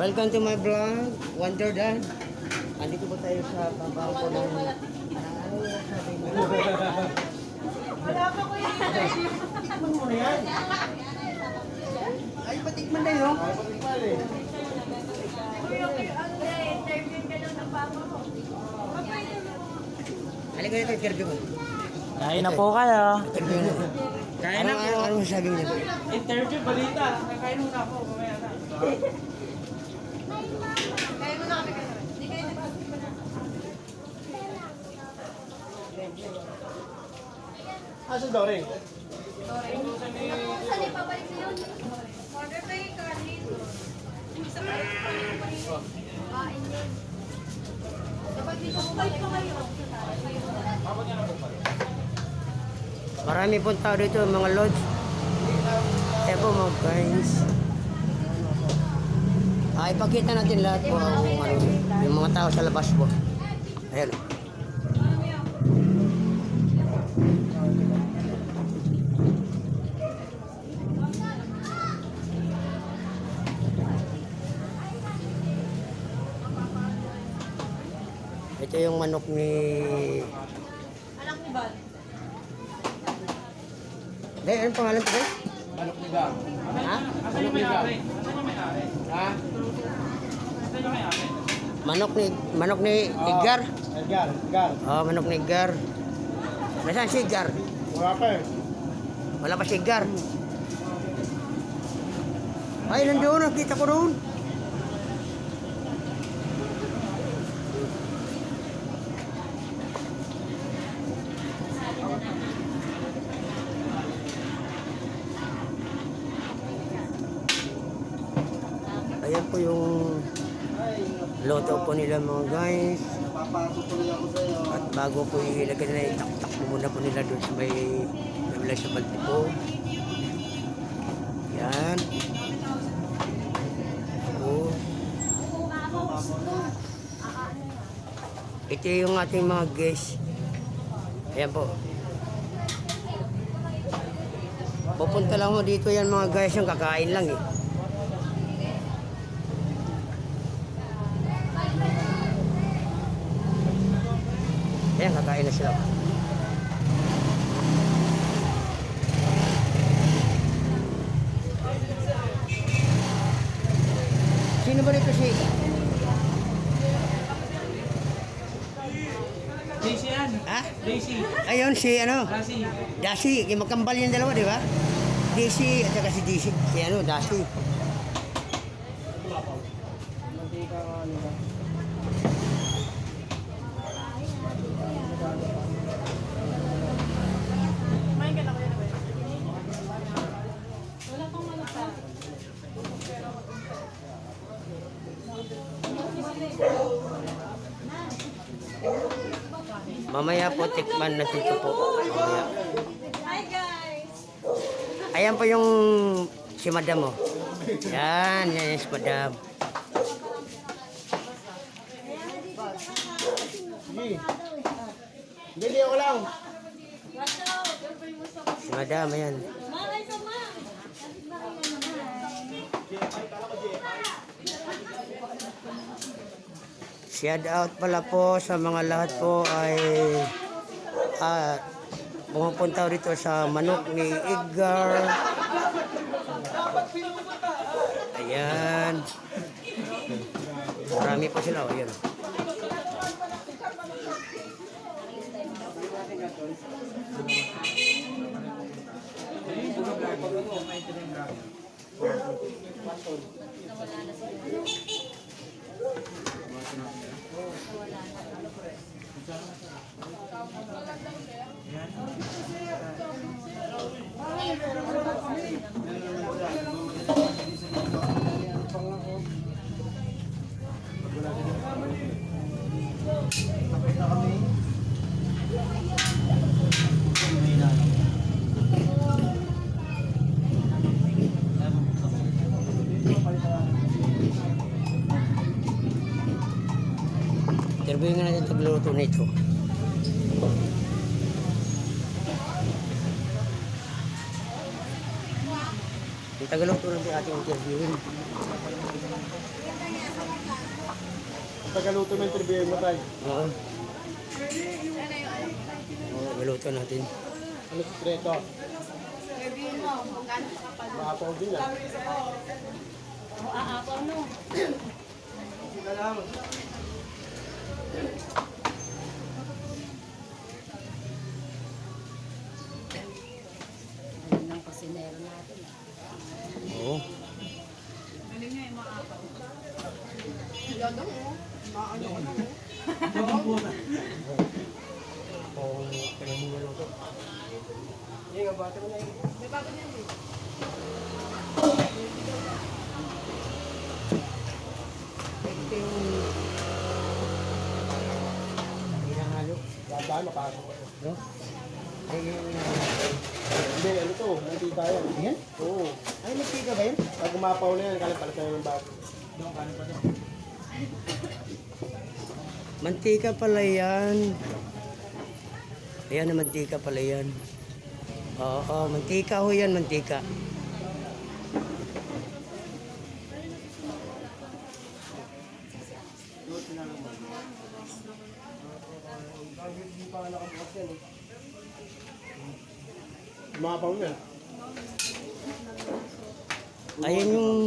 Welcome to my vlog, Wonder Dad. Andito po tayo sa pabangko ng... Ano yung sabi mo? Wala pa ko yan. Tikman mo na yan. Ay, patikman na yun. Uy, okay. Ano na, interview ka lang ng papa mo. Halika dito, interview mo. Kain na po kayo. Interview mo. Kain na po. Ano sabi mo niya? Interview, balita. Kakain muna ako. Mamaya na. Kaya mo na kami kayo. Hindi kayo nagpapit na. Asa Doring? Saan ipabalik sa yun? Order pa yung kanin. Isa pa yung kain yun. Kapag dito mo kayo pa kayo. Marami pong tao dito, mga lodge. Kaya po mga guys. Ipakita natin lahat po yung mga tao sa labas po. Ayan. Ito yung manok ni... Anak ni Bal. Day, anong pangalan ko, guys? Manok ni Gam. Ha? Asan yung may-ari? Asan yung may-ari? Ha? Asan yung may-ari? Manok ni Edgar. Edgar. Oh, manok ni Edgar. Nasaan si Edgar? Wala pa eh. Wala pa si Edgar. Ay, nandoon. Nakita ko doon. Ayan po yung loto po nila mga guys. At bago po ilagay na, itaktak po muna po nila doon sa may wala sa balti po. Yan. Po. Ito yung ating mga guests. Ayan po. Pupunta lang mo dito yan mga guys, yung kakain lang eh. Ayan, kakain na sila. Sino ba nito si... Daisy yan. Ha? Daisy. Ayun, si ano? Daisy. Dasi. Yung magkambal yung dalawa, di ba? Daisy at saka si Daisy. Si ano, Dasi. Kumain ka na kayo na ba? Wala pang malata. Mamaya po, tikman natin ito po. Mamaya. Hi guys! Ayan po yung si Madam mo. Yan si Madam. Hindi ako lang. Si Madam, ayan. Malay sa ma! Shout out pala po sa mga lahat po ay pumupunta dito sa manok ni Edgar. Ayan. Marami po sila. Ayan. Interviewin nga natin tagluto nito. Yung tagaluto natin ating interviewin. Pagkaluto mo yung trivia mo tayo. Oo. Oo, maluto natin. Ano sekreto? Sabihin mo, magkano pa kapal. Maapaw din yan. Aapaw no. Ayun ang kusinero natin. Oo. Oo, kailangan mo maluto. Yung nga bata mo na yun. May bago niyan eh. Ito yung... Hinahalo. Dadaan, makasok ko. No? Ay, yung... Hindi, ano to? Mantika yan. Yan? Oo. Ay, nagtika ba yan? Pag umapaw na yan, kalit pala sa'yo ng bago. Doon, kanin pa doon. Mantika pala yan. Ayan na mantika pala yan. Oo, mantika ho yan, mantika. Hindi pa nakabukas yan eh. Umapaw na yan. Ayan yung...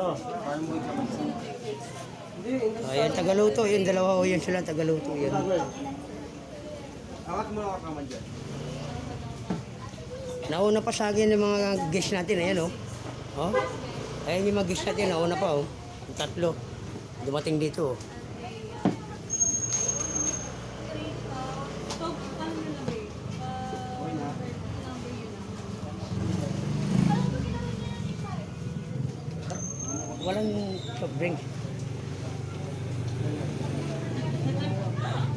No, kaya mo ito. Hindi, hindi. Ayan, tagaluto. Yung dalawa ho yan sila, tagaluto yan. Angat mo lang kakaman dyan. Nauna pa sa akin yung mga guests natin. Ayan, oh. Oh? Ayan yung mga guests natin. Nauna pa, oh. Yung tatlo. Dumating dito, oh. Okay na. Walang soft drinks.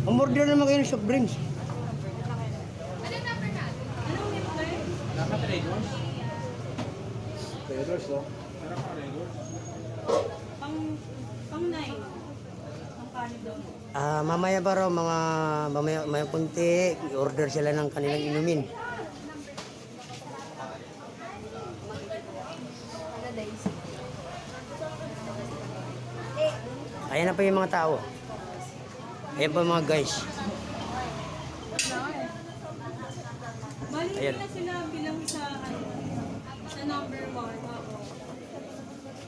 Umorder naman kayo ng soft drinks. Naka-traders? Traders, no? Pang 9. Ang kanin daw mo. Mamaya pa raw, mamaya kunti, order sila ng kanilang inumin. Ayan na pa yung mga tao. Ayan pa yung mga guys. Bali Ayan. na sila bilang sa sa number 1. Oo.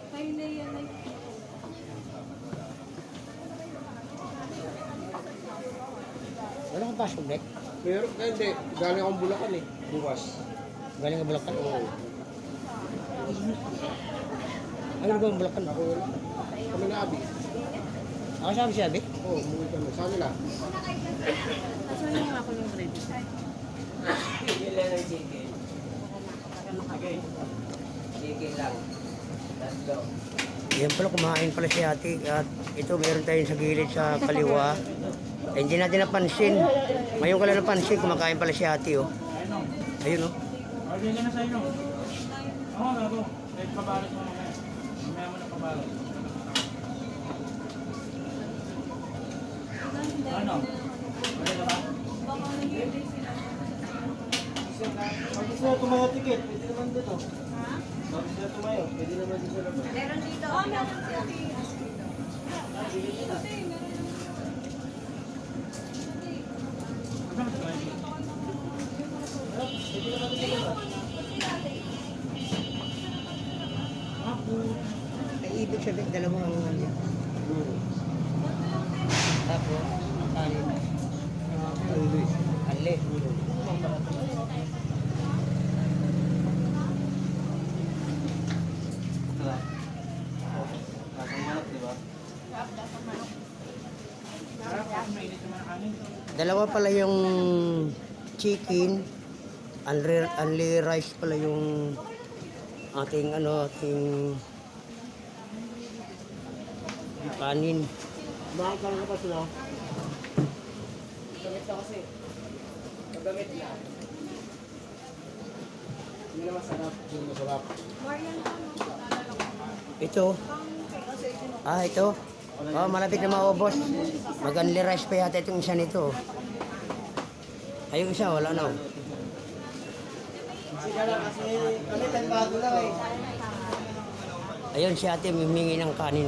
Kayo na yan ay Wala kang pasok, Dek? Pero, hindi. Galing akong Bulacan eh. Bukas. Galing ka Bulacan? Oo. Ano ba ang Bulacan? Ako, kami na Abi. Ako sabi siya, Dek? Oo, umuwi kami. Saan nila? Asan yung ako yung ready? Yan pala, kumain pala si ate. At ito, meron tayong sa gilid sa kaliwa. Eh, hindi natin napansin. Ngayon ka lang napansin, kumakain pala si ate, oh. Ayun, oh. Okay ka na sa inyo. Oo, gago. Kahit pabalot mo mamaya. Mamaya mo na pabalot. Ano? Wala na ba? Baka nag-i-ready sila. Pag gusto na tumayo ticket, pwede naman dito. Ha? Pag gusto na tumayo, pwede naman dito sa labas. Meron dito. Oh, meron siya. Saan ka tumayo? Pwede naman dito sa labas. Ay, ibig sabihin, dalawang ano. Tapos, kanin. Ali. Dalawa pala yung chicken, only rice pala yung ating ating kanin. Makakaroon ka pa sila. Gamit na kasi. Gamit na. Hindi na masarap. Hindi na masarap. Ito. Ito. Oh, malapit na maubos. Mag-only rice pa yata itong isa nito. Ay, yung isa, wala na. Ayun si ate, humingi ng kanin.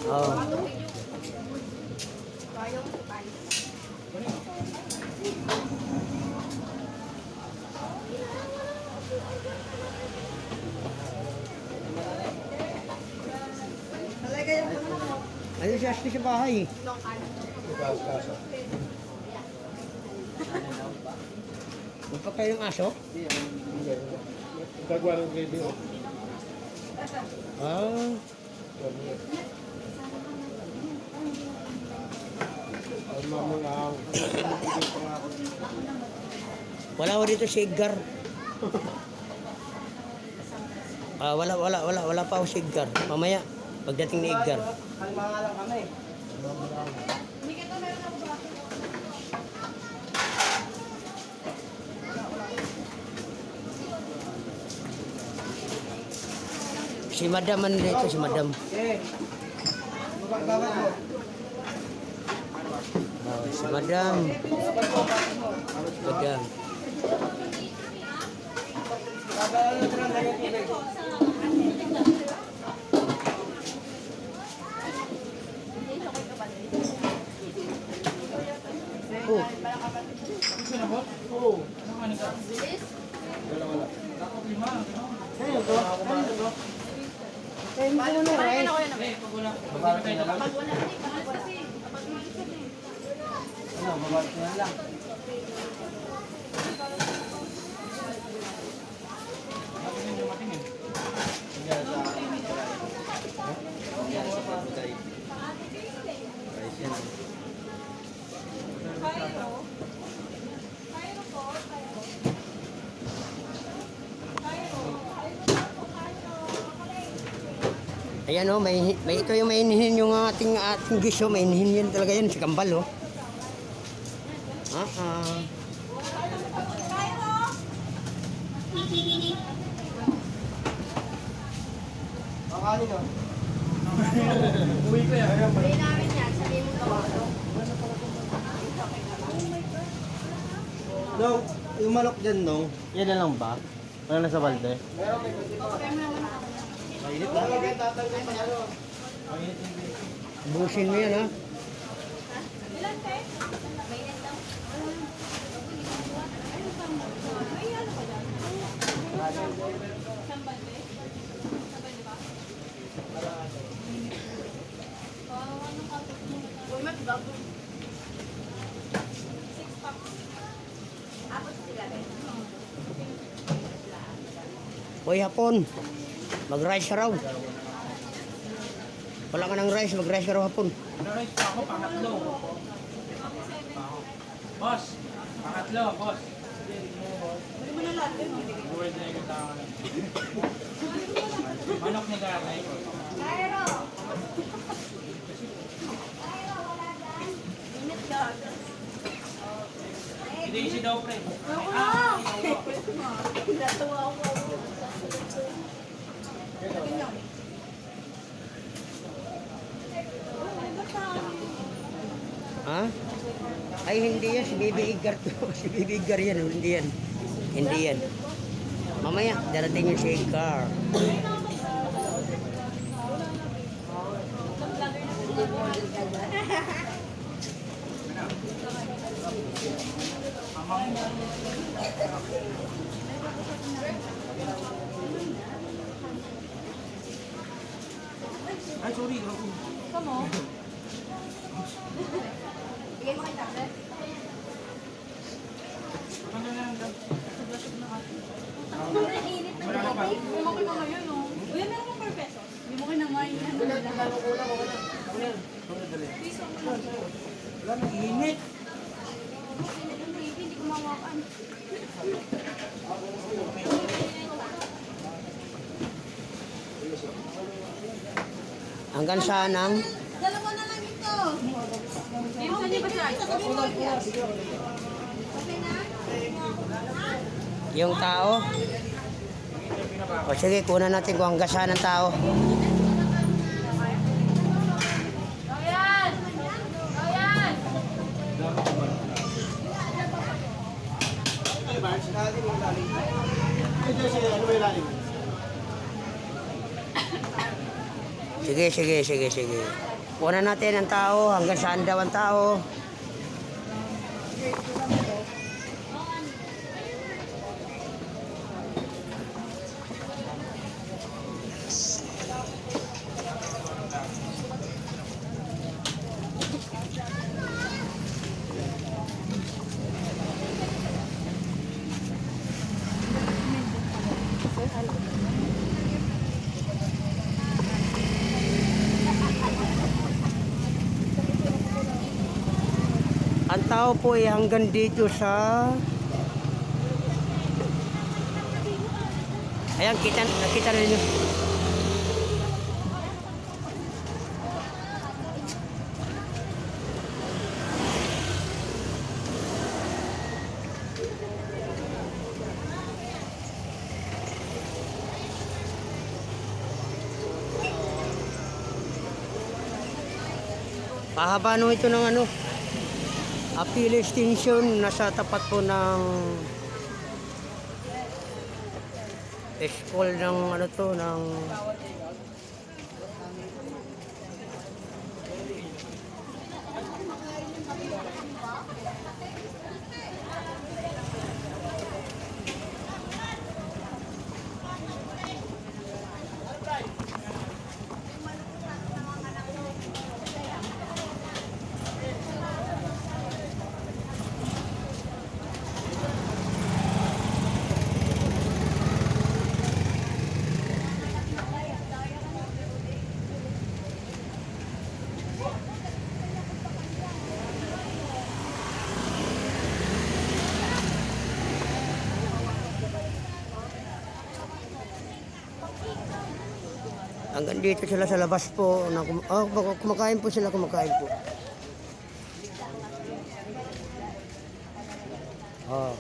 Oh. Ayun si Ashley sa bahay. Magpapay ng aso? Gagawa ng gravy. Ah. Wala ko dito si Edgar. Wala pa ako si Edgar. Mamaya, pagdating ni Edgar. Kalma lang kami. Hindi ka to meron ako ba? Si Madam ano dito, si Madam. Eh. Bawat mo. Oh, si Madam. Madam. Babalo na lang ng tubig. Oh, Gusto na ba? Oo. Ano ka nito? Dapat 5. Ano to? Ano to? Eh, hindi ko na rice. Eh, pag wala. Babalot na lang. Pag wala kasi, kapag umalis eh. Ano, babalot na lang. Dapat yung dumating eh. ayan oh, may ito yung mainihin yung ating gisyo, mainihin yun talaga yun, si Kambal oh. Ang kanin o. Uwi ko yan. Hindi namin yan, sabihin mo gawa ko. No, yung manok dyan, no? Yan na lang ba? Wala na sa balde? Mainit na. Busin mo yan ha. Ilan te? Mainit daw. May ano ka dyan? Sambal be? Sambal ba? Anong kapit mo? Uy, mat bago. 6 packs. Apat sila rin. Hoy hapon, mag-rice raw. Wala ka ng rice, mag-rice raw hapon. Ano-rice pa ako, pangatlo. Boss, pangatlo, boss. Bili mo na lahat yun. Word na yung tao lang. Manok ni Garnay. Cairo! Init ka. Hindi si daw, pre. Wow! Natuwa ako. Ha? Ay hindi yan, si Bibi Edgar to. Si Bibi Edgar yan, hindi yan. Hindi yan. Mamaya, darating yung si Edgar. Ay, sorry, grabe. Kamu? Bigay mo kay tablet. Ano na lang daw? Ang init na Wala ka pa. Hindi mo na ngayon, no? Uy, meron mo per pesos. Hindi mo kinamayin yan. Piso mo lang. Wala, init. Init ng baby, hindi ko mawakan. Hanggang saan ang Dalawa na lang ito. Saan niyo ba siya? Okay na? yung tao? O sige, kunan natin kung hanggang saan ang tao. Ayan! Ilalim, ilalim. Ito siya, ano ba ilalim? Sige, sige, sige, sige. Kunan natin ang tao, hanggang saan daw ang tao. Ang tao po ay hanggang dito sa... Ayan, nakita rin nyo. Pahaba no ito ng ano. Appeal extension, nasa tapat po ng school ng ano to, ng hanggang dito sila sa labas po. Kumakain po sila, kumakain po. Oh.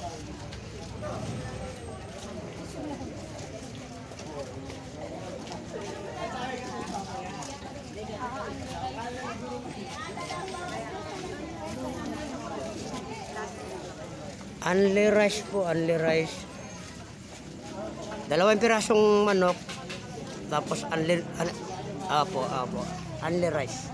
Only rice po, only rice. 2 pirasong manok. Tapos apo, only rice.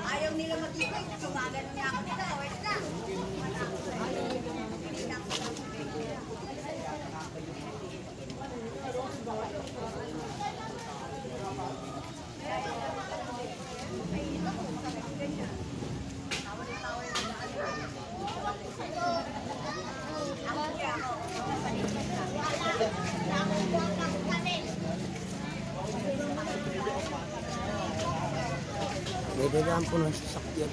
Ayaw nila matibay. Sumagan niya ako nila. Wait lang. May dadaan po ng sasakyan.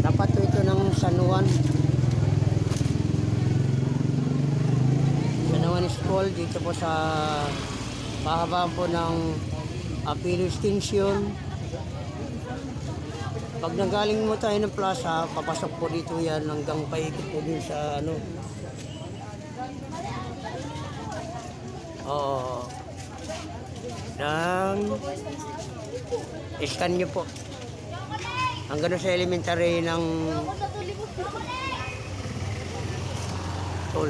Dapat po ito ng San Juan. San Juan School dito po sa pahabaan po ng Appeal Extension. Pag nagaling mo tayo ng plaza, papasok po dito yan hanggang paikot po din sa ano. Oo. Scan nyo po. Hanggang sa elementary ng toll.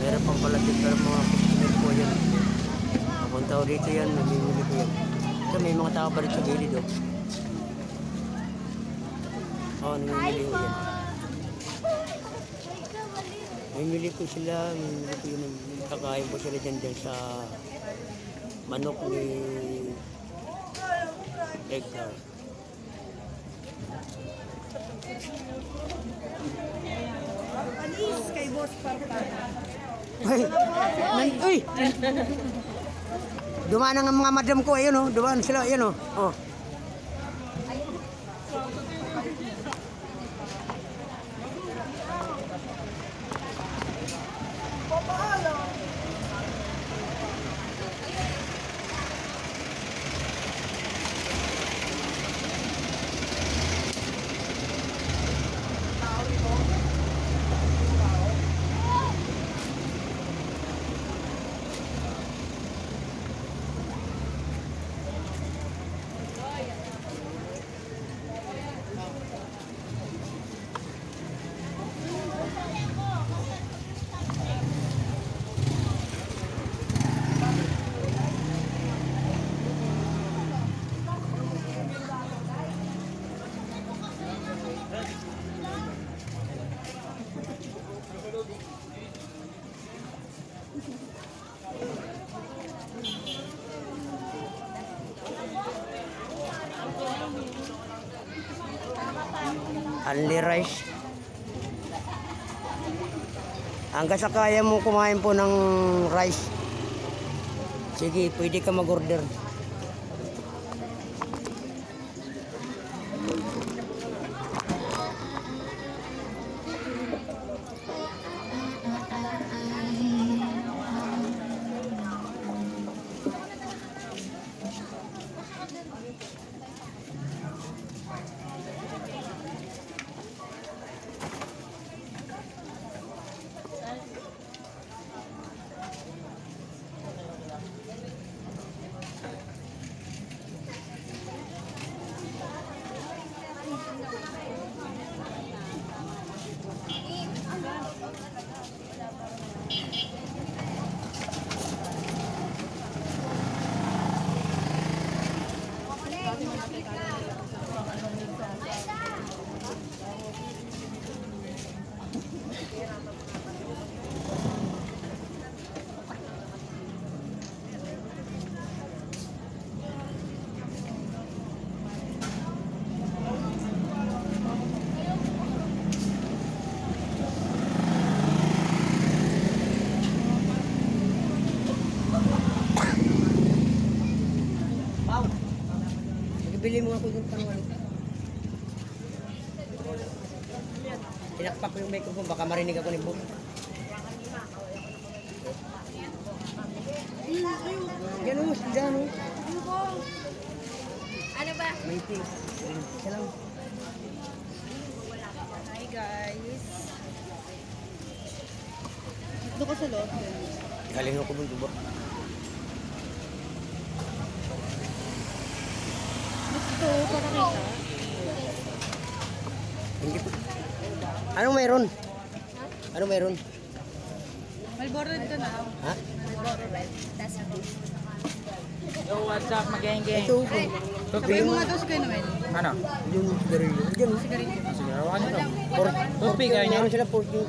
Meron pang pala dito mga customer po yan. Papunta ko dito yan, namimili ko yan. Ito may mga tao pa rin sa gilid oh. Oo, namimili ko yan. Mimili ko sila, mimili ko yun, kakain ko sila dyan sa manok ni Edgar. Panis kay Boss Parpa. Ay! Dumaan ang mga madam ko, ayun oh, dumaan sila, ayun oh. Oh. Only rice. Hanggang sa kaya mo kumain po ng rice. Sige, pwede ka mag-order. Bili mo ako yung pangwalit. Tinakpak ko yung microphone, baka marinig ako ni Bob. Yan o, dyan o. Ano ba? May tea. Isa lang. Hi guys. Ito ko sa loob. Galing ako dun, diba? Ito, para kita. Hindi ko. Anong mayroon? Anong mayroon? Malboro ito na. Ha? Malboro red. That's Yo, what's up, mageng-geng? Ito. Sabihin mo nga ito si Kuya Noel. Ano? Yung sigarilyo. Diyan. Sigarilyo. Sige, hawakan nyo to. Puti kaya niya? Meron sila puti.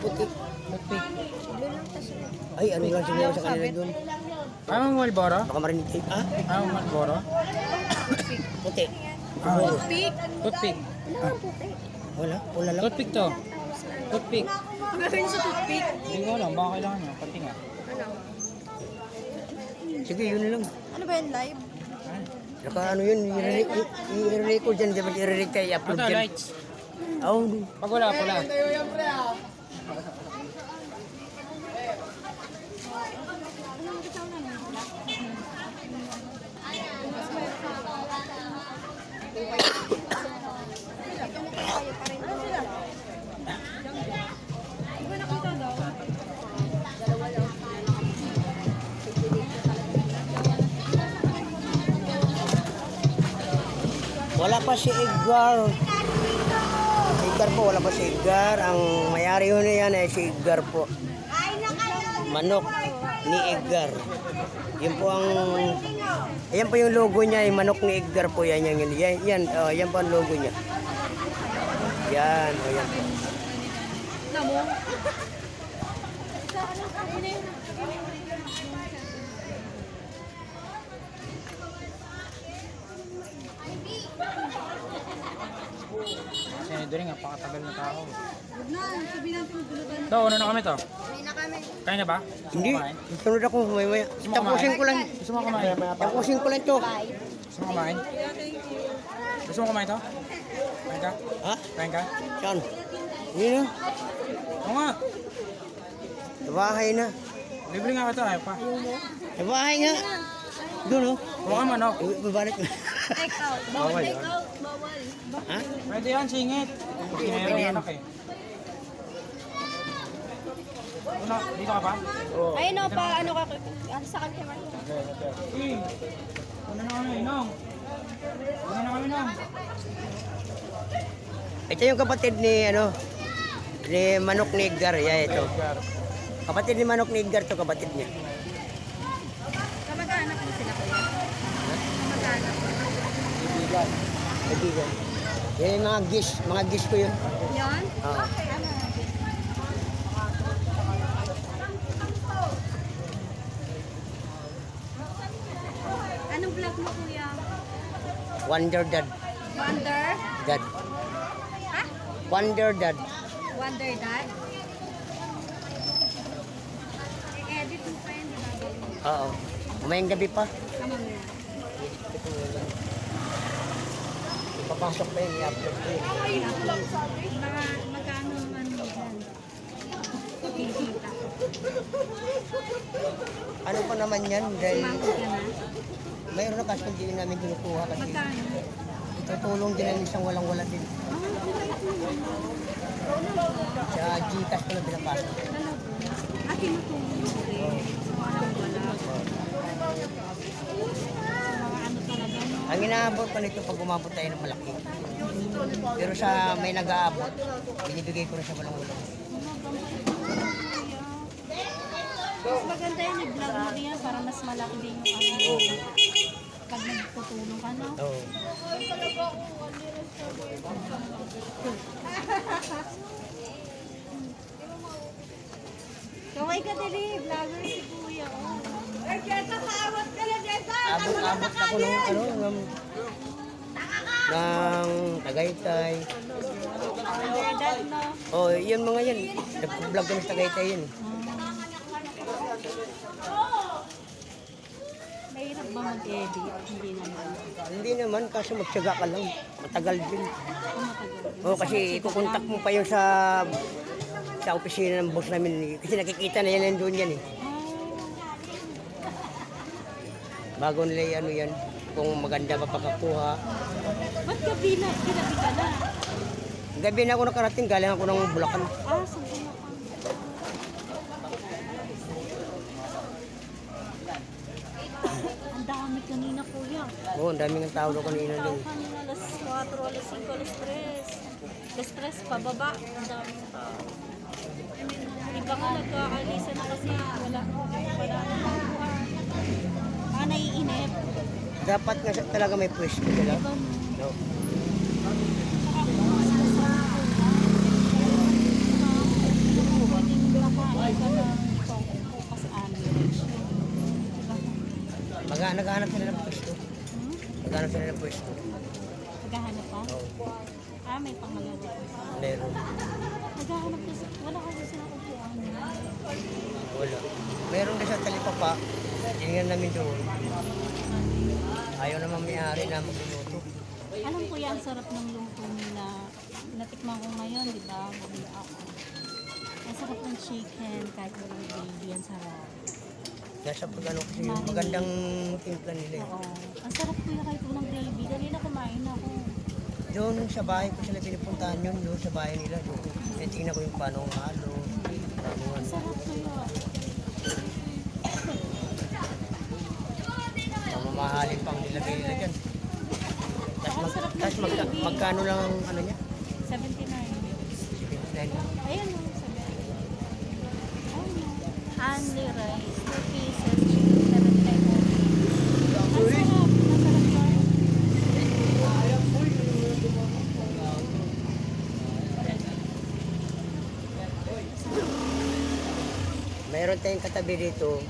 Ay, ano lang siguro sa kanila doon. Anong Malboro? Baka marinig kayo. Ah? Anong Malboro? Puti. Toothpick. Toothpick. Wala. Wala lang. Toothpick to. Toothpick. Ang gagawin sa toothpick. Hindi ko alam, baka kailangan nyo. Pati nga. Ano? Sige, yun na lang. Ano ba yan, live? Saka ano yun, i-record dyan, di ba i-record kayo, i-upload Ito, dyan. lights. Oo. Pag wala, pula. Wala pa si Edgar. Edgar po, wala pa si Edgar. Ang mayari yun na yan ay si Edgar po. Manok ni Edgar. Yun po ang... Ayan po yung logo niya, yung manok ni Edgar po. Yan, yan po ang logo niya. Yan, o yan po. Kasi doon nga, pakatagal na tao. Huwag na, sabihin natin gulutan. To, ano na kami to? Hindi na kami. Kain na ba? Gusto mo Hindi, kumain? sunod ako, maya. Gusto mo Tapusin ko lang. Gusto mo kumain? Tapusin ko lang to. Gusto mo kumain? Gusto mo kumain to? Kain ka? Ha? Kain ka? Saan? Yun na. Oo nga. Sa bahay na. Libre nga kita, ayaw pa. Sa bahay nga. Doon oh. Huwag ka manok. Babalik na. Take out. Bawal take out. Bawal. Ha? Pwede yan, singit. Kasi meron anak eh. Una, dito ka pa? Oo. Ayun o, pa ano ka, sa kanya man. Uy! Una na kami, Nong. Una na kami, Nong. Ito yung kapatid ni ni Manok ni Edgar. Yeah, ito. Kapatid ni Manok ni Edgar to, kapatid niya. Kamag-anak mo sila kuya? Kamag-anak mo? Kaibigan. Kaibigan. Yan yung mga gis ko yun. Yan? Oo. Anong vlog mo kuya? Wonder Dad. Wonder? Dad. Ha? Wonder Dad. Wonder Dad? I-edit mo pa yan, di ba? Oo. Umayang gabi pa. Tama mo yan. Ipapasok pa yun, i-upload ko yun. Mga magkano man mo dyan? Kikita. Ano pa naman yan? Dahil Sumangkot ka na? mayroon na kasi hindi namin kinukuha kasi Magkano? itutulong din ang isang walang-wala din. Sa Gcash ko na pinapasok. Ah, tinutulong mo rin. So, walang wala. Mga ano talaga, no? Ang inaabot pa nito pag umabot tayo ng malaki. Pero sa may nag-aabot, binibigay ko na sa walang-wala. Mas maganda yun, i-vlog mo rin yan para mas malaki din yung ano. Pag nagtutulong ka, no? Oo. Kaway ka dali, vlogger si Kuya. Jessa, kaawat ka na, Jessa! Abot ako ng Tagaytay. Dad, no? Oh, yun mga yan. Nag-vlog kami sa Tagaytay yun. Mahirap ba mag-edit? Hindi naman. Hindi naman, kaso magtyaga ka lang. Matagal din. Matagal. Oh, kasi ikukontak mo pa yung sa opisina ng boss namin. Kasi nakikita na yan doon yan eh. Bago nila ano yan, kung maganda pa pagkakuha. Ba't gabi na? Ginabi ka na? Gabi na ako nakarating, galing ako ng Bulacan. Ah, sa Bulacan. Ang dami kanina, Kuya. Oo, ang daming ang tao doon kanina Tao din. kanina, alas 4, alas 5, alas 3. Alas 3, pababa. Ang daming tao. Iba nga nagkaalisa na kasi wala na. Ah, naiinip. Dapat nga talaga may pwesto sila. Iba mo. No. Saka kung mas masarap ko na, pwedeng nakain ka ng focus average. Diba? Naghahanap sila ng pwesto. Hmm? Naghahanap sila ng pwesto. Naghahanap pa? Oo. Ah, may pangalala. Meron. Naghahanap kasi, wala kasi sila upuan. Wala. Meron din sa talipapa. Tingnan namin doon. Ayaw naman may-ari na magluluto. Alam ko yan, sarap ng luto nila. Natikman ko ngayon, di ba? Bumili ako. Ang sarap ng chicken, kahit walang gravy, ang sarap. Nasa pag ano kasi magandang timpla nila eh. Oo. Ang sarap ko yung kahit walang gravy. Dali na kumain ako. Doon sa bahay ko sila pinupuntahan yun, doon sa bahay nila. Doon. Tingnan ko yung paano ang halo. Paano Ang ano. sarap ko yun. Mamahalin pang nilagay nila dyan. Ang sarap ng Tapos gravy. magkano lang ang ano niya? 79. 59. Ayun o, 79. Only rice, 2 pieces, chicken, 79 only. Ang sarap. Masarap ba? meron tayong katabi dito.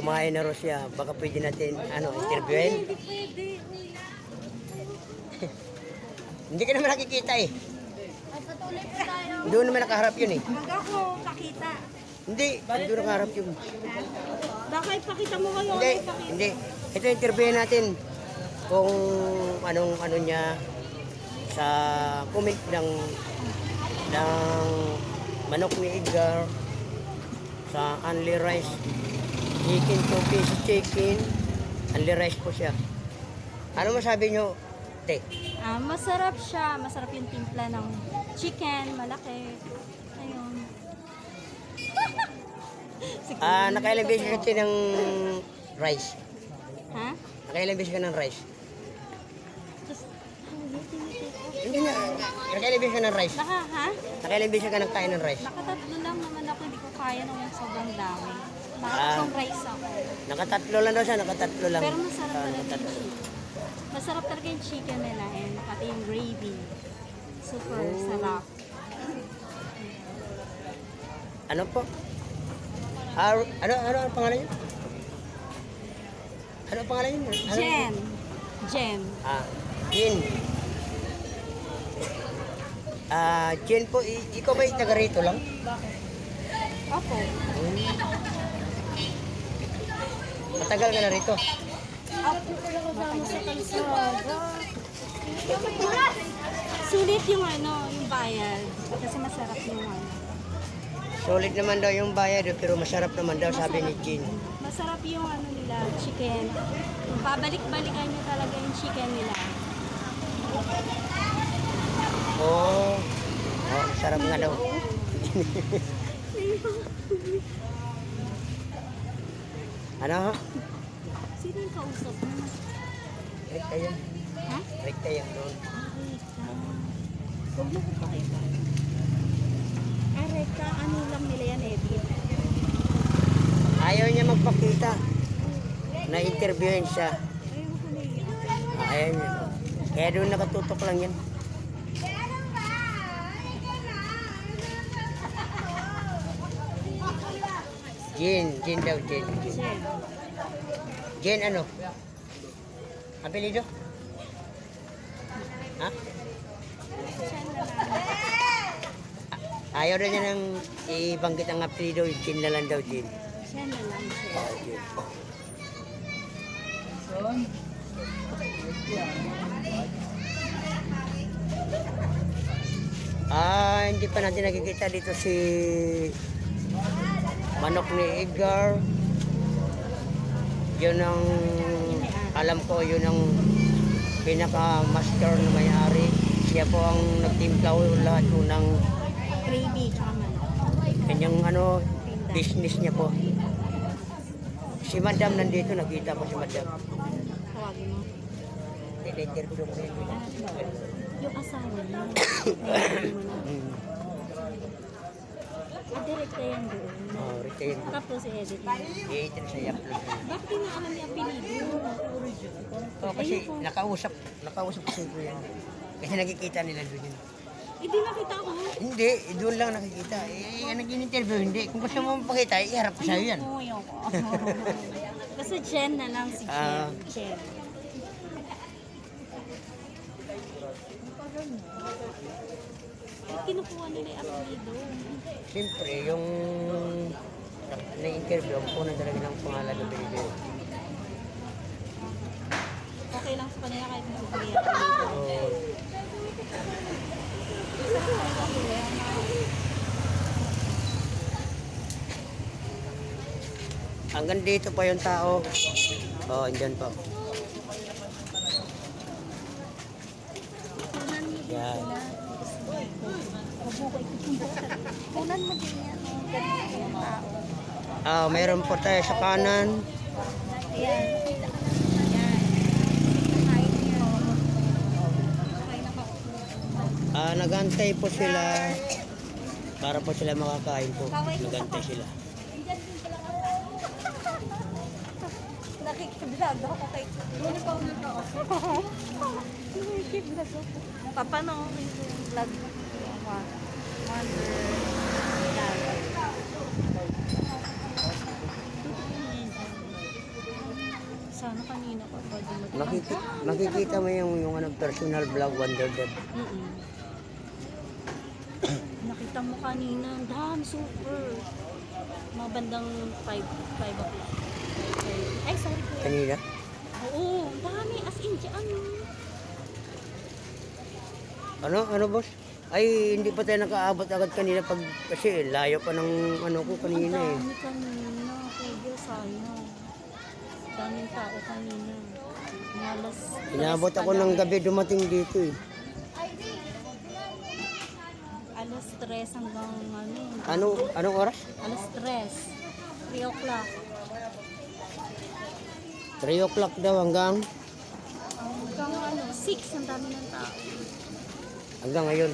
Kumain na rin siya. Baka pwede natin, interviewin. Hindi pwede. Hindi ka naman nakikita eh. Ay, patuloy po tayo. Doon naman nakaharap yun eh. Hanggang ako pakita. Hindi, doon nakaharap yun. Baka ipakita mo kayo. Hindi, hindi. Ito interviewin natin kung anong niya sa comment ng manok ni Edgar sa Only Rice chicken, 2 pieces chicken, Only Rice po siya. Ano masabi nyo, te? Masarap siya. Masarap yung timpla ng chicken. Malaki. Ayun. Sige. Nakailang beses ka ng rice? Ha? Nakailang beses ka ng rice? Just, tinitake ko. Hindi na. Nakailang beses ka ng rice? Ha? Nakailang beses ka ng kain ng rice? Nakatatlo lang naman ako. Hindi ko kaya nung sobrang dami. Nakatatlong rice ako. Nakatatlo lang daw siya, nakatatlo lang. Pero masarap talaga yung nakatatlo. chicken. Masarap talaga yung chicken nila and pati yung gravy. Super sarap. Ano po? Ano ang pangalan niyo? Ano ang pangalan niyo? Jen. Jen. Jen. Jen po, ikaw ba taga rito lang? Opo. Matagal ka na rito. Opo. Matay sa kalsada. Sulit yung yung bayad. Kasi masarap yung Solid naman daw yung bayad, pero masarap naman daw, sabi ni Jen. Masarap yung nila, chicken. Pabalik-balikan nyo talaga yung chicken nila. Oh, masarap nga daw. Ano? Sino yung kausap mo? Rekta yan. Ha? Rekta yan doon. Huwag mo ko pakita. Reka, ano lang nila yan, edit. Ayaw niya magpakita. Na-interviewin siya. Ayaw ko na yun. Ayaw niya. Kaya doon nakatutok lang yan. Jen daw, Jen. Jen. Jen ano? Apelido? Ha? Siya na lang. Ayaw na niya nang ibanggit ang apelido. Jen na lang daw, Jen. Siya na lang siya. Jen. Hindi pa natin nakikita dito si manok ni Edgar. Yun ang alam ko, yun ang pinaka-master na may-ari. Siya po ang nagtimplaw lahat po ng Gravy, tsaka manok. kanyang business niya po. Si Madam nandito, nakita ko si Madam. Tawagin mo. Tine-interview ko yun. Yung asawa niya. Direkta yan doon. Retain ko. Tapos i-edit niya. I-edit sa i-upload ko. Bakit di na alam yung apelido? Kasi nakausap ko ko yan. Kasi nakikita nila doon yun. Hindi nakita ko. Hindi, doon lang nakikita. Nag-interview, hindi. Kung gusto mo mapakita, iharap ko sa'yo yan. Ayoko. Basta Jen na lang si Jen. Jen. Kinukuha nila yung apelido. Siyempre, yung na-interview, ang una talaga ng pangalan ng baby. Okay lang sa kanila kahit magbigay apelido. Hanggang dito pa yung tao. Andyan pa. Yan. Kunan mo din yan. Ganito yung tao. Meron po tayo sa kanan. Ayan. Ayan. Kain niya. Kain na ako. Nagantay po sila para po sila makakain po. Nagantay sila. Nakikiblog ako kay uniform nito. Nakikiblog ako. Papanoorin ko yung vlog mo. Wonder. kanina ka pa dumating. Makikita mo yung ano, personal vlog Wonder Dad. Nakita mo kanina, ang dami, super. Mga bandang 5 o'clock. Ay, sorry po. Kanina. Oo, ang dami. As in, dyan. Ano boss? Ay, hindi pa tayo nakaabot agad kanina kasi layo pa ng ano ko kanina eh. Ang dami kanina. Kuya, sayang. Daming tao kanina. Malas. Inabot ako ng gabi dumating dito eh. Alas 3 hanggang ano. Anong oras? Alas 3. 3 o'clock. 3 o'clock daw hanggang Hanggang ano, 6 ang dami ng tao. hanggang ngayon.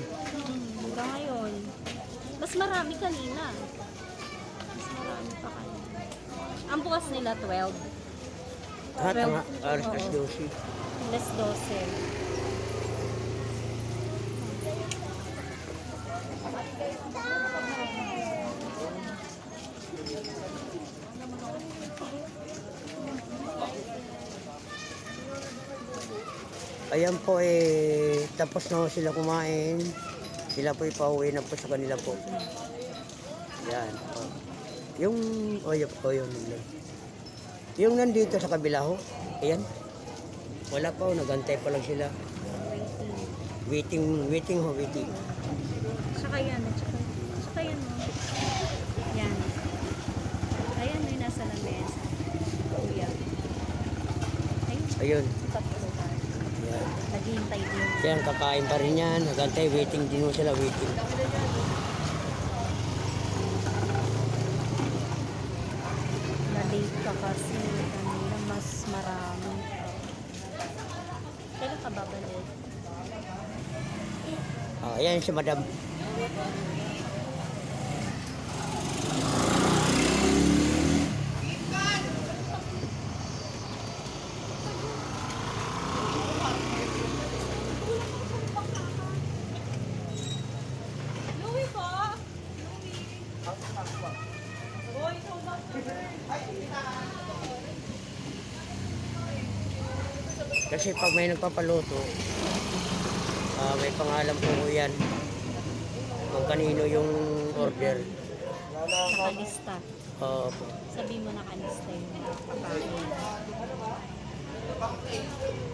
Hanggang ngayon. Mas marami kanina. Mas marami pa kanina. Ang bukas nila 12. Alas Oo. 12. Alas 12. Ayan po eh, tapos na sila kumain. Sila po ipauwi na po sa kanila po. Yan. Oh. Yung, yun. Yung nandito sa kabila ho, ayan. Wala pa ho, nagantay pa lang sila. Waiting. Waiting. Tsaka yan. Tsaka yan mo. Yan. Ayan yung nasa lamesa. Kuya. Ayun. Tatlo ba? Yan. Naghihintay din. Yan, kakain pa rin yan. Nagantay, waiting din ho sila, waiting. Na-late ka kasi. Kanina mas marami. Kailan ka babalik? Ayan si madam. Louie po! Kasi pag may nagpapaluto, may pangalan po ko yan. Kung kanino yung order. Nakalista. Po. Sabi mo nakalista yung mga pagkain.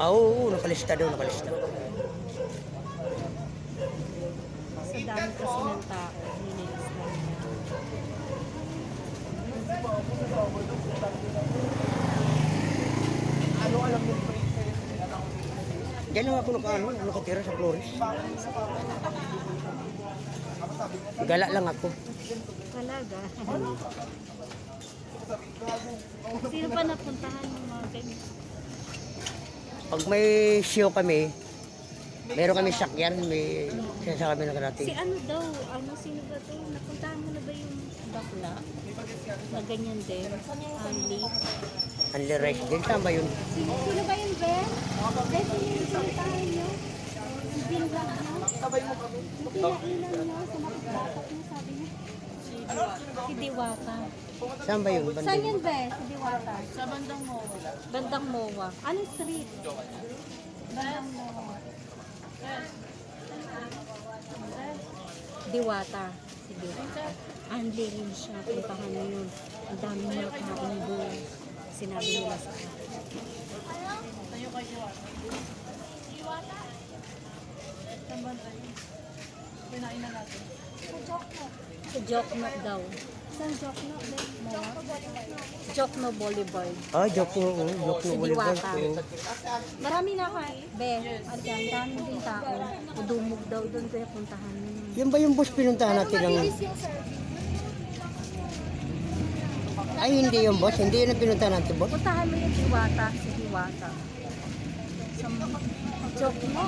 Oo, nakalista daw, nakalista. Sa dami kasi ng tao, nililista niya. Diyan lang ako nakatira sa Flores. Gala lang ako. Talaga? Sino pa napuntahan yung mga ganyan? Pag may show kami, meron kami sakyan, may sasa kami nakarating. Si ano daw? Sino ba to? Napuntahan mo na ba yung bakla? Na ganyan din? Only? Unli rice din, saan ba yun? Sino ba yun, Ben? Ben, sino yung sinitahan nyo? Yung binlag nyo? Yung pinailan nyo sa makikita nyo, sabi niya? Si Diwata. Saan ba yun? Saan yun, Ben? Si Diwata? Sa Bandang Mowa. Bandang Mowa. Anong street? Bandang Mowa. Diwata. Si Diwata. Anli rin siya. Puntahan mo yun. Ang dami mga kain doon. Sinabi nila sa akin. Tayo kay Diwata. Diwata? Saan ba tayo? Pinain na natin. Sa Jokno daw. Saan Jokno? Jokno Boulevard. Jokno Si Boulevard. Diwata. Marami na ka. Be, ang dami din tao. Udumog daw doon kaya puntahan mo. Yan ba yung bus pinuntahan natin ng... Ay, hindi yung boss. Hindi yun ang pinuntahan natin, boss. Puntahan mo yung Diwata. Si Diwata. Sa Jokno.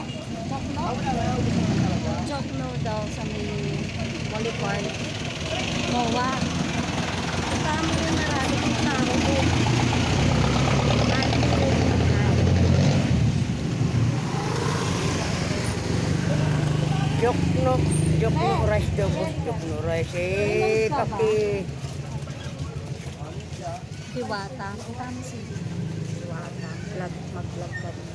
Jokno daw sa may Boulevard. Mowa. Puntahan mo yung marami ng tao doon. Jokno rice daw, boss. Jokno rice. Diwata. Puntahan mo si Diwata. mag-vlog ka rin.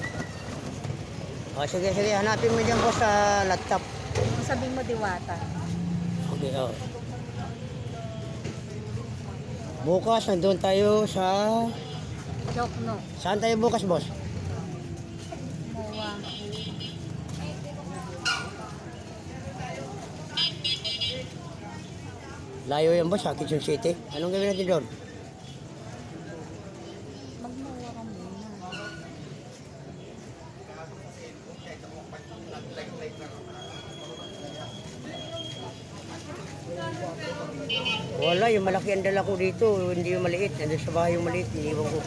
O, sige, sige. Hanapin mo dyan, boss, sa laptop. Kung sabihin mo Diwata. Okay, oh. Bukas, nandun tayo sa... Joke no. Saan tayo bukas, boss? Mowa. Layo yan, boss, sa Quezon City. Anong gawin natin doon? Magmowa ka muna. Wala, yung malaki ang dala ko dito. Hindi yung maliit. Nandun sa bahay yung maliit. Iniwan ko.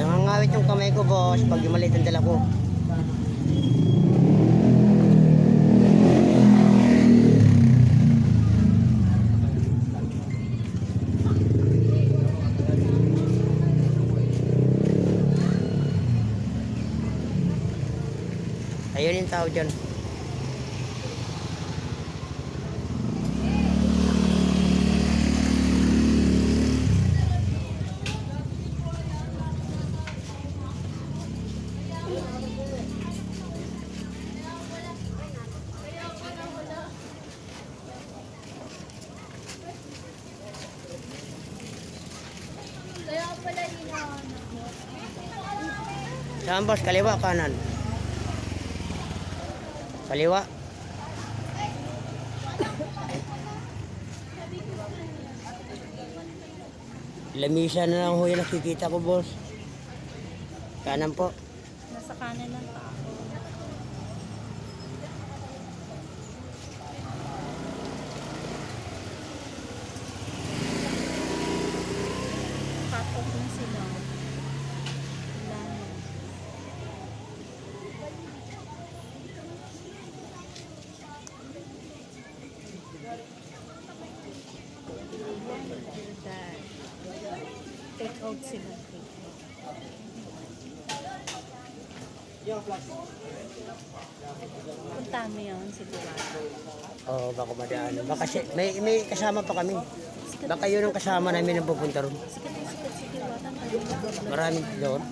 Nangangawit yung kamay ko, boss, pag yung maliit ang dala ko. Ayun yung tao dyan. Saan, boss? Kaliwa, kanan? Kaliwa. Lamisa na lang ho yung nakikita ko, boss. Kanan po. Nasa kanan ng tao. Cut off na sila. Wala na. Take out sila. Punta mo yun si Diwata. Oo, baka madaan. Baka may kasama pa kami. Baka yun ang kasama namin ang pupunta ron. Sikat si Diwata. Maraming doon.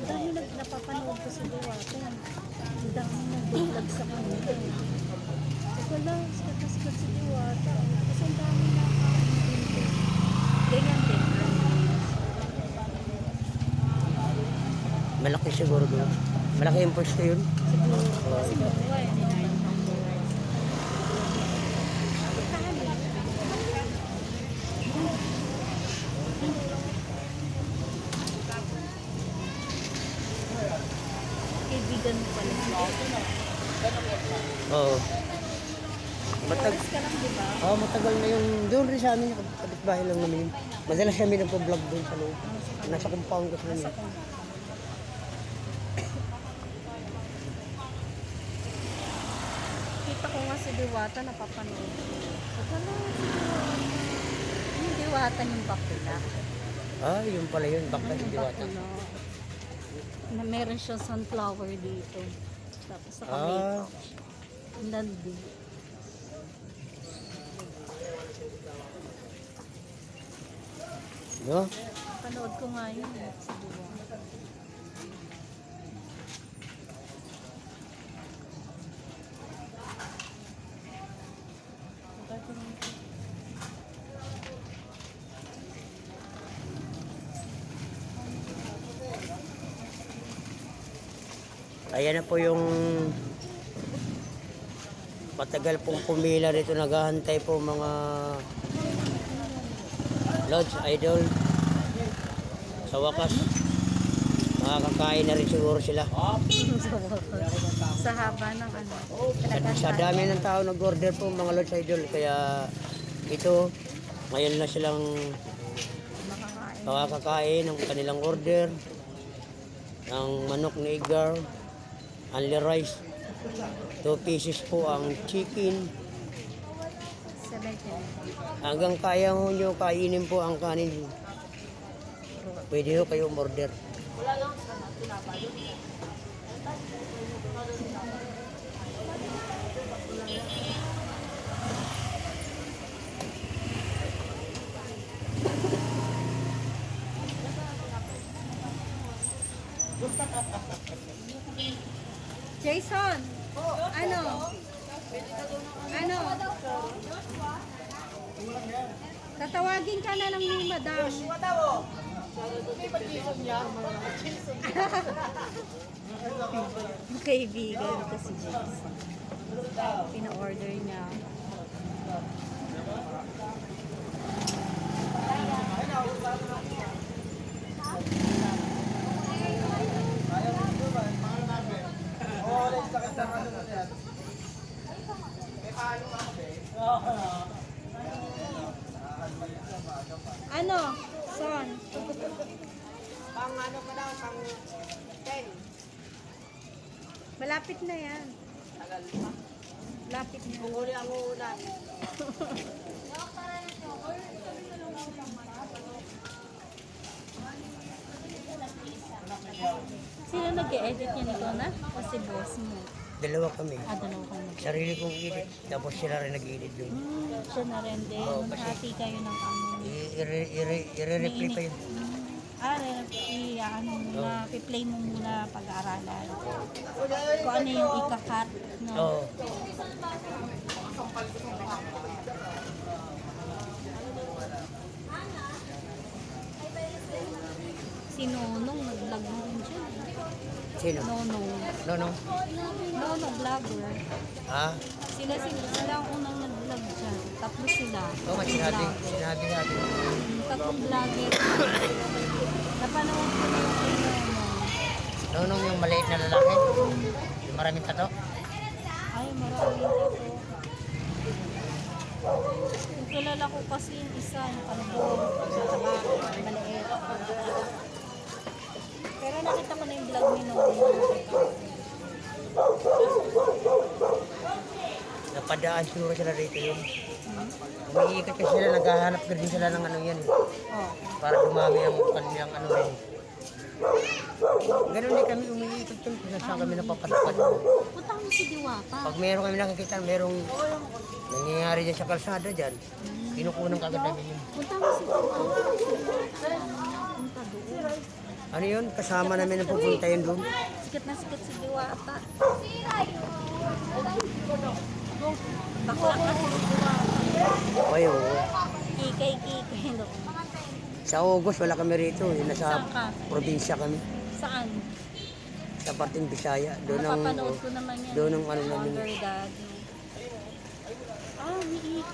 Dahil napapanood ko si Diwata. Ang dami nag-vlog sa kanila. Wala, sikat si Diwata. Kasi ang dami nakakabinte. Ganyan din. Malaki siguro doon. Malaki yung pwesto yun. Siguro. Kasi mabuhay. Ninayin ang buhay. Kaibigan mo pala siya. Oo. Oras ka lang, di ba? Oo, matagal na yung doon rin sa amin. Kapitbahay lang namin yun. Madalas kami nagpo-vlog doon sa loob. Nasa compound ko sa namin. Kita ko nga si Diwata, napapanood ko. Wala, si Diwata. Yung Diwata yung bakula. Ah, yun pala yun. Bakla si Diwata. Bakula. Na meron siyang sunflower dito. Tapos sa Ah. kamay. Nandi. No? Panood ko nga yun si Diwata. Ayan na po yung matagal pong pumila rito. Naghahantay po mga Lodge Idol. Sa wakas, makakakain na rin siguro sila. Sa haba ng ano. Sa dami ng tao nag-order po mga Lodge Idol. Kaya ito, ngayon na silang Makakain. makakakain ng kanilang order ng manok na igar, only rice, 2 pieces po ang chicken. 70. Hanggang kaya ho nyo kainin po ang kanin, pwede ho kayo umorder. Jason, ano? Ano? Tatawagin ka na lang ni Madam. Yung kaibigan ko si Jason. Pina-order niya. Ano? Son? Pang ano ka daw, pang 10. Malapit na yan. Tagal pa. Lapit na. Huli ang uulan. Sino nag-edit niya nito na? O si boss mo? Dalawa kami. Dalawa kayo nag Sarili kong edit, tapos sila rin nag-edit doon. Siya na rin din. Oo, kasi- Hati kayo ng ano. I-replay pa yun. Ano muna, piplay mo muna pag-aaralan. Kung ano yung ika-cut, no? Oo. Si Nonong nag-vlog mo rin siya. Sino? Nonong. No. Nonong vlogger. Ha? Sila ang unang nag-vlog dyan. Tatlo sila. Oo, sinabi natin. Tatlong vlogger. Napanood ko na yung kay Nonong. Nonong yung maliit na lalaki. Yung maraming tato. Ay, maraming ako. Yung kilala ko kasi yung isa, yung kalbo, mataba, maliit. Pero nakita ko na yung vlog ni Nonong. Napadaan siguro sila rito yun. Umiikot kasi sila, naghahanap ka din sila ng ano yan. Oh. Para dumami ang kanilang ano rin. Ganun din kami umiikot yun kung saan kami napapadapad. Punta mo si Diwata. Pag meron kami nakikita, merong nangyayari dyan sa kalsada dyan, kinukunan kagad namin yun. Punta mo si Diwata. Punta doon. Ano yun? Kasama namin ang pupunta yun doon. Sikat na sikat si Diwata. Bakla kasi si Diwata. Ay, oo. Kikay doon. Sa August, wala kami rito. Nasa Saan ka? probinsya kami. Saan? Sa parting Bisaya. Doon ang, Napapanood ko naman yan. doon ang ano namin. Wonder Daddy.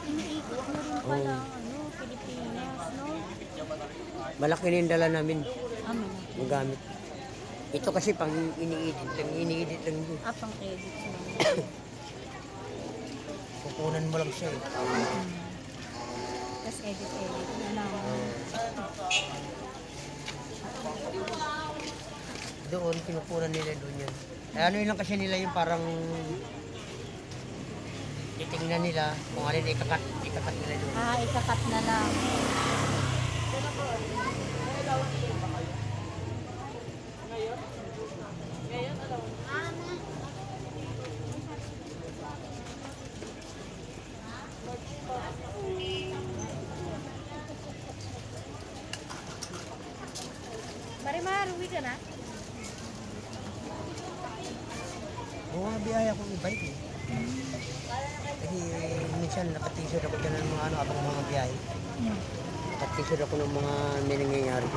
Iniikot mo rin pala, Pilipinas, no? Malaki na yung dala namin. Malaki. Ang gamit. Ito kasi pang iniidit lang yun. Pang edit mo. Kukunan mo lang siya eh. Tapos edit na lang. Doon, kinukunan nila doon yun. Eh, ano yun lang kasi nila yung parang titingnan nila kung alin ikakat nila doon. Ikakat na lang. Marimar, uwi ka na? Oo, biyaya akong i-bike eh. Kasi minsan nakatisod ako dyan ng mga ano, abang mga biyahe. Nakatisod ako ng mga may nangyayari.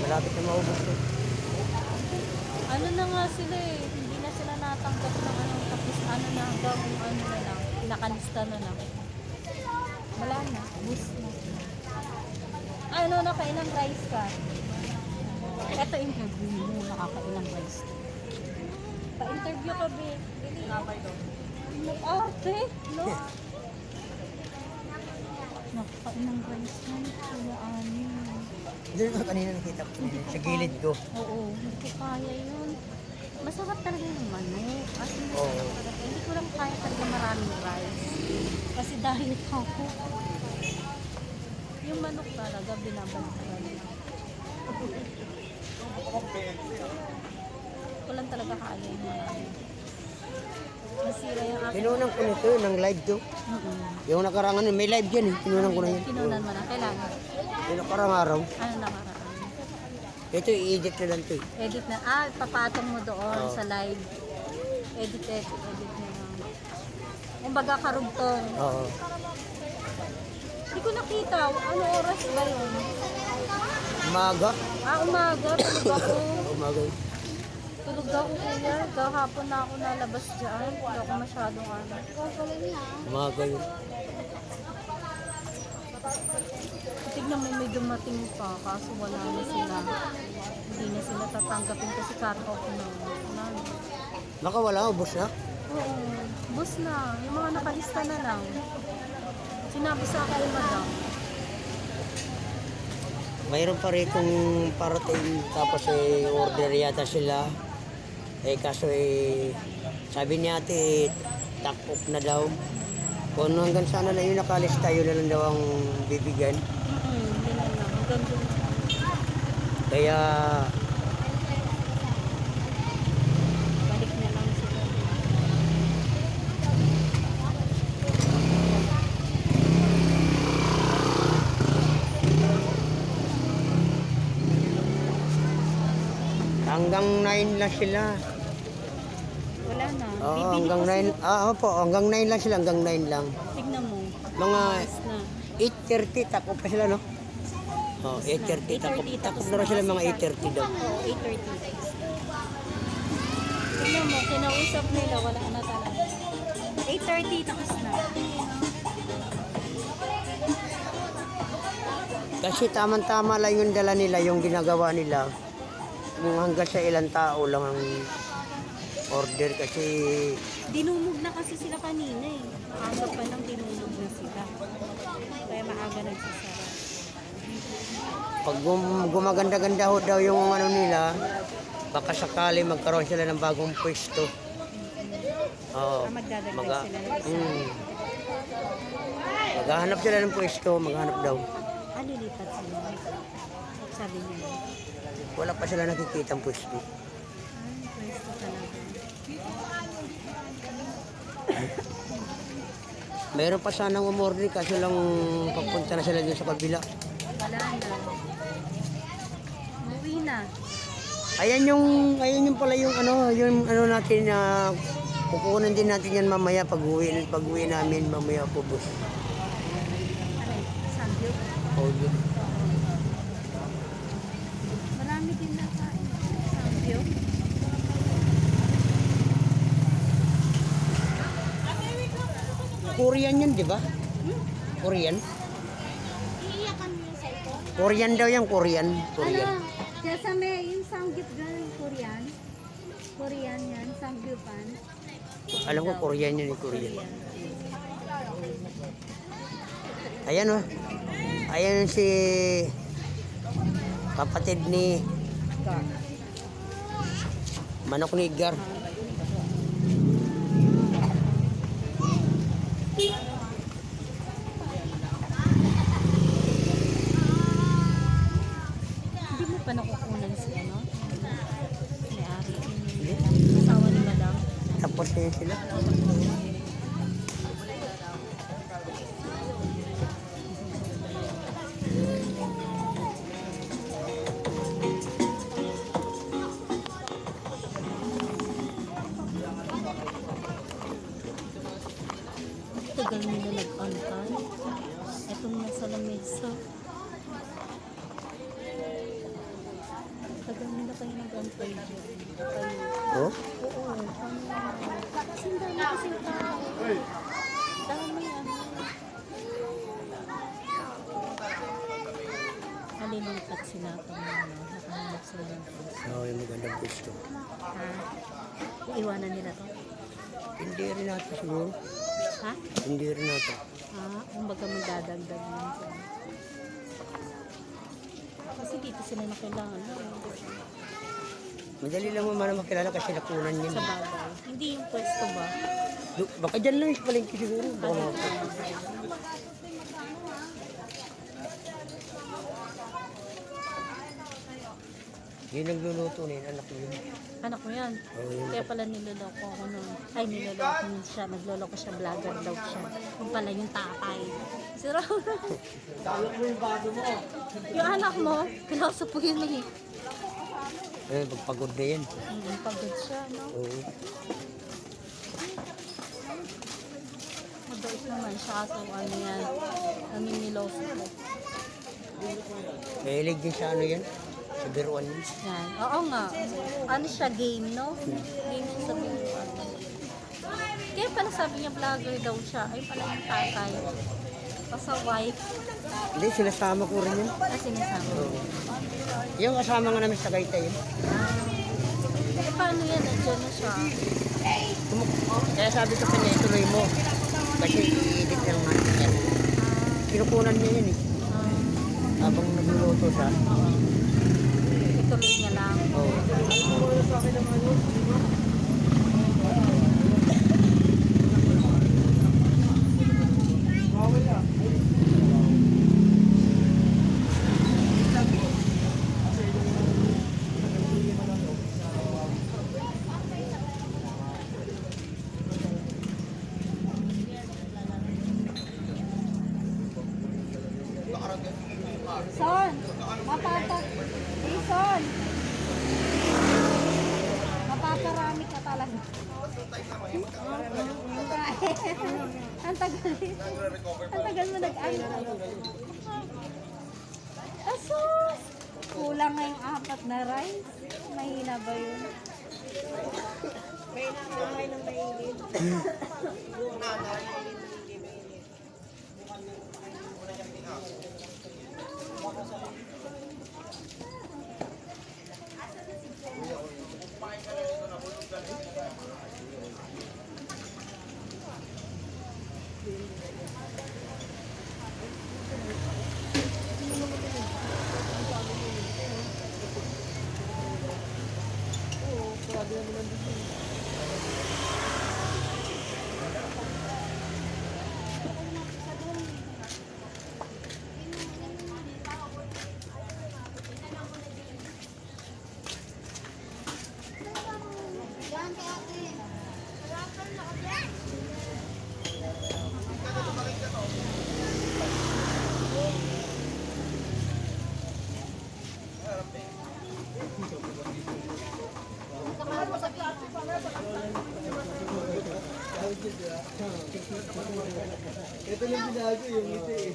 Malapit na maubos to. Ano na nga sila eh, hindi na sila natanggap ng ano, tapos ano na, hanggang ano na lang, nakalista na lang. Wala na, boost na. Ano, nakailang rice ka? Ito interview mo, nakakailang rice ka. Pa-interview ka, be. Arte, no? Nakakailang rice na, kaya anin. Doon ko kanina nakita ko sa gilid ko. Oo, hindi ko kaya yun. Masarap talaga yung manok. As in, masarap Oo. talaga. Hindi ko lang kaya talaga maraming rice. Kasi diet ako. Yung manok talaga, binabantayan. Walang talaga kaano yung marami. Nasira yung aking... Pinunan ko nito ng live to. Yung nakarangan, may live yan eh. Pinunan ko na yun. Pinunan mo na. Kailangan. Yung nakarang araw. Ano nakaraan? Ito i-edit na lang to eh. Edit na. Papatong mo doon Oo. sa live. Edit na lang. Kumbaga karugtong. Oo. Hindi ko nakita. Ano oras ba yun? Umaga. Umaga. Tulog ako. Umaga. Tulog ako kuya. Gahapon na ako nalabas dyan. Hindi ako masyadong ano. Umaga yun. Tignan mo may dumating pa. Kaso wala na sila. Hindi na sila tatanggapin kasi cut off na. Baka wala, ubos na. Oo. Bus na. Yung mga nakalista na lang. Sinabi sa akin, madam. Mayroon pa rin kung parating tapos eh, order yata sila. Eh kaso eh, sabi niya ate, top off na daw. Kung hanggang sana na yun nakalista, yun na lang daw ang bibigyan. Hindi na lang. Hanggang doon. Kaya Balik na lang sila. hanggang 9 lang sila. Wala na. Oo, Bibili hanggang kasi- 9. Opo, hanggang 9 lang sila, hanggang 9 lang. Tignan mo. Mga Bus na. 8:30 takop pa sila, no? Oh, 8:30 takop. Takop na rin sila mga 8:30 daw. Oo, 8:30. Tignan mo, kinausap nila, wala na talaga. 8:30, tapos na. Kasi tamang-tama lang yung dala nila, yung ginagawa nila. Kung hanggang sa ilang tao lang ang order kasi Dinumog na kasi sila kanina eh. Maaga pa lang dinumog na sila. Kaya maaga nagsasara. pag gumaganda-ganda ho daw yung ano nila, baka sakali magkaroon sila ng bagong pwesto. Oo. Magdadagdag sila ng isa. Maghahanap sila ng pwesto, maghanap daw. Lilipat sila. Sabi niya. Wala pa sila nakikita ang pwesto. Pwesto talaga. Mayroon pa sanang umorder kasi lang papunta na sila dun sa kabila. Wala na. Umuwi na. Ayan yung pala yung ano natin na kukunin din natin yan mamaya pag-uwi namin mamaya po bus. Aray, Sandio. Oh, yun. Marami din na kain. Sandio. Korean yan, di ba? Korean? Iiyakan mo yung cellphone? Korean daw yan, Korean. Korean. Ano? Kaya sa may yung Samgyup gan Korean. Korean yan, Samgyupan. Alam ko Korean yan, Korean. Ayan oh. Ayan si kapatid ni Manok ni Edgar. Hindi mo pa nakukunan si ano? Si Ari. Asawa ni Madam. Tapos na yun sila. Tagal nila nag-antay. Itong nasa lamesa. Tagal nila kayo nag-antay dyan. Kayo. Oh? Oo. Kasi ang dami kasi yung tao. Dami ano. Halilipat sila itong ano. Nakahanap sila ng pwesto. Oh, yung magandang gusto. Ha? Iiwanan nila to? Hindi rin natin siguro. Ha? Hindi rin natin. Kumbaga magdadagdag lang sila. Kasi dito sila na kailangan. Madali lang naman makilala kasi nakunan yun. Sa bagay. Hindi yung pwesto ba? Baka dyan lang yung palengke siguro. Baka Yung nagluluto na yun, anak ko yun. Anak mo yan. Oo, yun. Kaya pala niloloko ako noon. Ay, niloloko niya siya. Nagloloko siya. Vlogger daw siya. Yung pala yung tatay. Si Raul. Talok mo yung bago mo. Yung anak mo, kinakausap po yun eh. Pagpagod na yan. Pagod siya, no? Oo. Mabait naman siya. So, ano yan. Namimiloso ko. Mahilig din sa ano yan. Sa biruan yun. Yan. Oo nga. Ano siya, game, no? Game siya sa biruan. Kaya pala sabi niya vlogger daw siya. Ay pala yung tatay. Sa wife. Hindi, sinasama ko rin yun. Sinasama. Oo. Yung kasama nga namin sa Gaita yun. Eh, paano yan? Nandiyan na siya. Kaya sabi ko sa niya, ituloy mo. Kasi i-edit lang natin yan. Kinukunan niya yun eh. Habang nagluluto siya. Ituloy niya lang. Oo. Son! Mapapat... Son! Mapaparami ka talaga. Ang tagal. Ang tagal mo nag-ano. Asus! Kulang nga yung 4 na rice. Mahina ba yun? May nakakain ng mainit. Yung nanay, hindi mainit. Ito lang binago yung ngiti eh.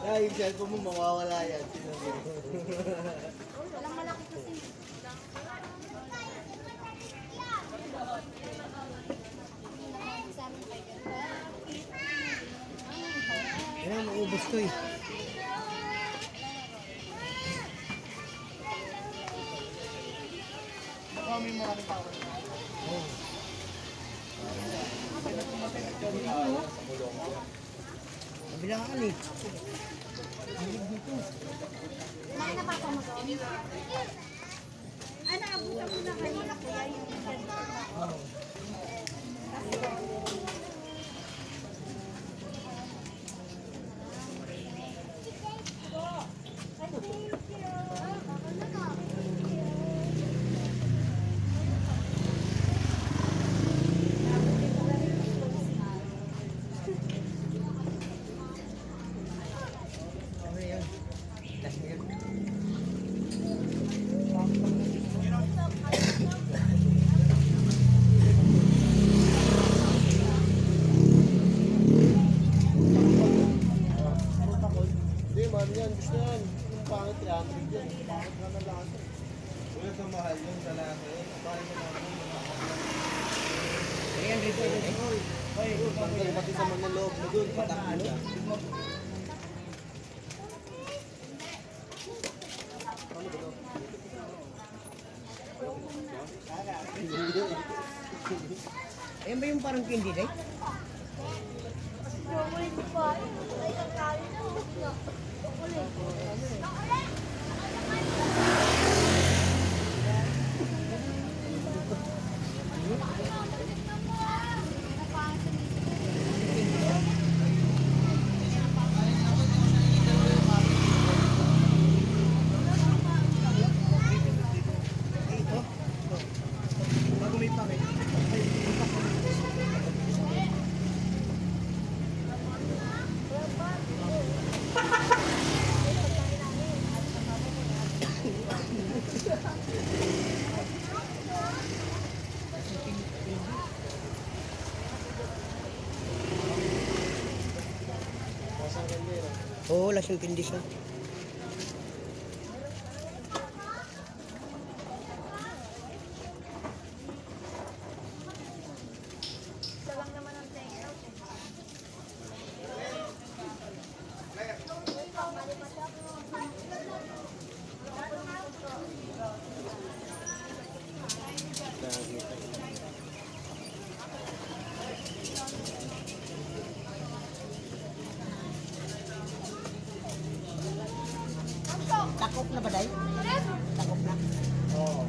Ay, yung cellphone mo mawawala yan. Walang malaki kasi. Kaya maubos ko eh. Kami mo ano pa. Kabilangan eh. Kumain na pa ako mo. Ano, abutan ko na kanina kuya yung Ano yan? Last na yan. Hindi, man yan. Gusto yan. Yung pangit 300 yan. Pangit ka na lahat. Wala sa mahal yun sa lahat eh. Pangit na naman. 300 po yun eh. Ay, tanggal pati sa mga loob na doon. Patakbo siya. Ayan ba yung parang candy day? Oo, lasing pindis na. Isa lang naman ang take out. Takop na ba, Day? Takop na. Oo.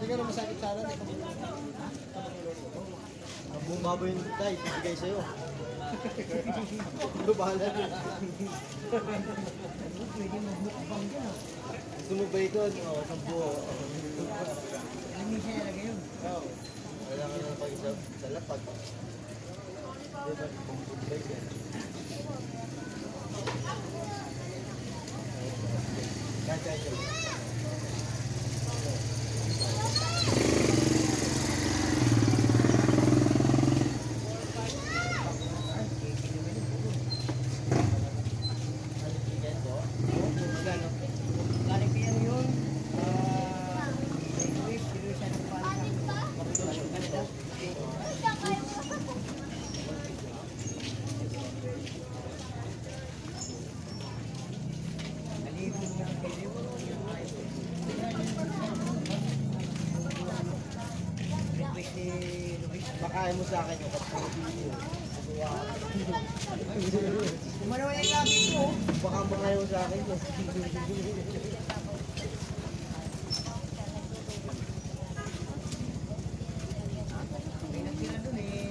Hindi ka na masakit sana. Ang bumaba yung tayo, bibigay sa'yo. Bahala na. Gusto mo bacon? Oo, 10. Lamisan na lagay yun. Oo. Kailangan na pag sa lapag. Diba? Bacon. Kaya. Galing piyan yun. Luis, si Luis ang nagpapalita. Ganito. Nalibo mo ang kiliw. Request ni Luis. Makain mo sa akin yung kapatid. Kumalawa yung lagi ko. Baka makain mo sa akin yun. May nagtira dun eh.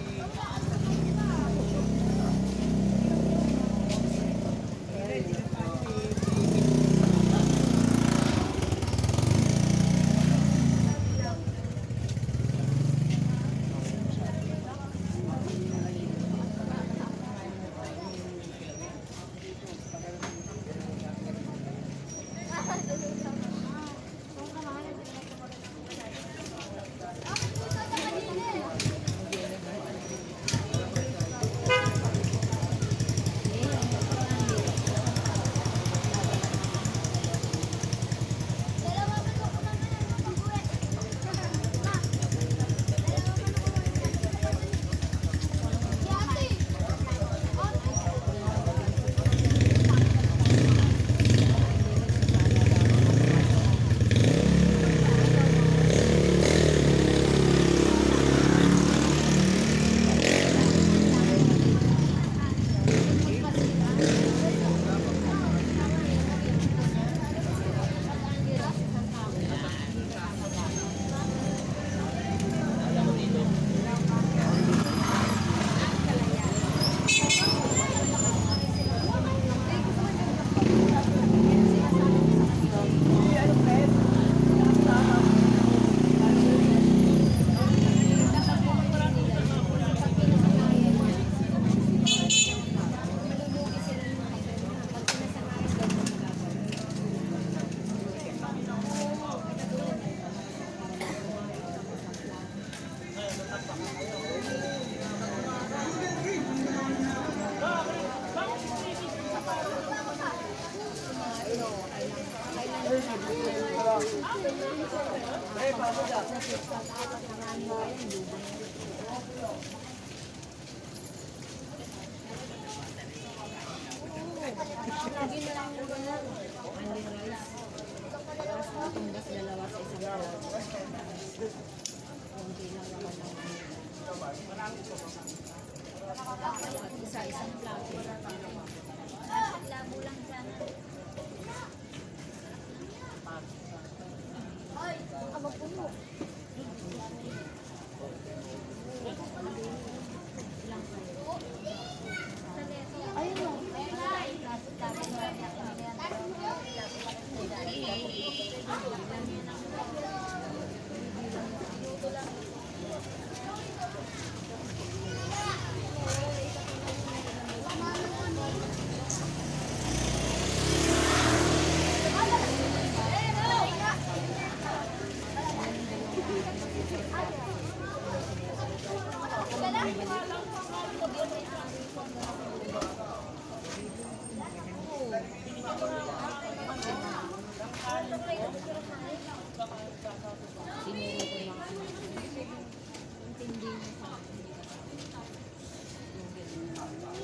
Lagi na lang yung ganun. Only rice. Tapos matumbas dalawa sa isang plato. Kunti lang naman lang. At isa-isang plato. Labo lang dyan.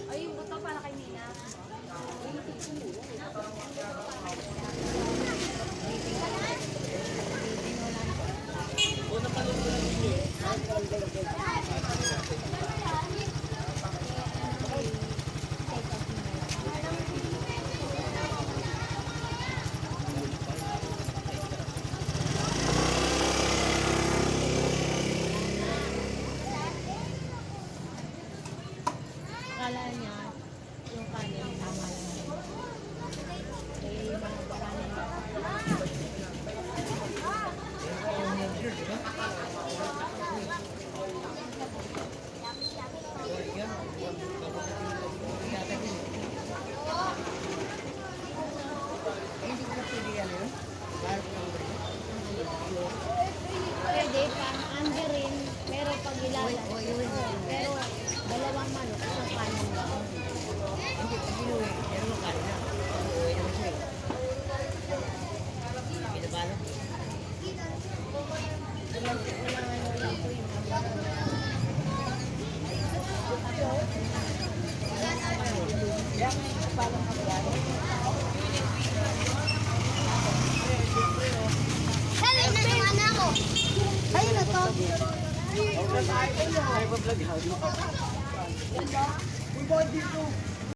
Ay, yung buto para kay Nina. Akala niya, yung kanin, tama lang. Eh, mga kanin. Pwede pang under rin, pero pag ilalan. Pero dalawang manok, isang kanin lang. Hindi, pag inuwi, dalawang kanin lang. Uuwi naman siya eh. Pinabalot. Walang ano lang po yun. Hello, nagmana ako. Ayun na to. Ay, pa-vlog.